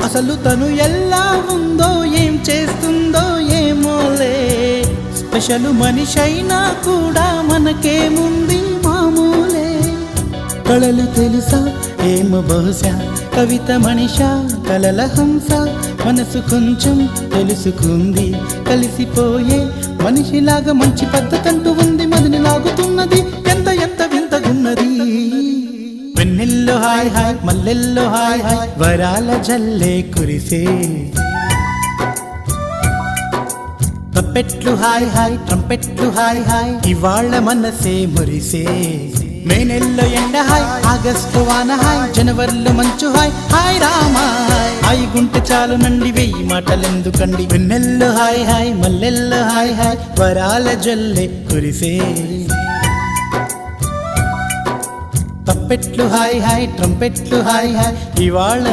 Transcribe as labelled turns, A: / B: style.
A: అసలు తను ఎలా ఉందో ఏం చేస్తుందో ఏమోలే, స్పెషల్ మనిషైనా కూడా మనకేముంది మామూలే. కళలు తెలుసా ఏమో బహుశా, కవిత మనిషా కలల హంస, మనసు కొంచెం తెలుసుకుంది కలిసిపోయే మనిషిలాగా, మంచి పద్ధతంటూ ఉంది మదిని లాగుతున్నది, ఎంత ఎంత వింతగున్నది. వెన్నెల్లో హాయ్ హాయ్ మల్లెల్లో హాయ్ హాయ్, వరాల జల్లే కురిసే. తప్పెట్లు హాయ్ హాయ్ ట్రంపెట్లు హాయ్ హాయ్, ఇవాళ్ళ మనసే మురిసే. మే నెలలో ఎండ హాయ్, ఆగస్టు వాన హాయ్, జనవరిలో మంచు హాయ్, హాయ్ రామా హాయ్ గుంటె చాలు నండి వెయ్యి మాటలెందుకండి. వెన్నెల్లో హాయ్ హాయ్ మల్లెల్లో హాయ్ హాయ్, వరాల జల్లే కురిసే. తప్పెట్లు హాయ్ హాయ్ ట్రంపెట్లు హాయ్ హాయ్, ఇవాళ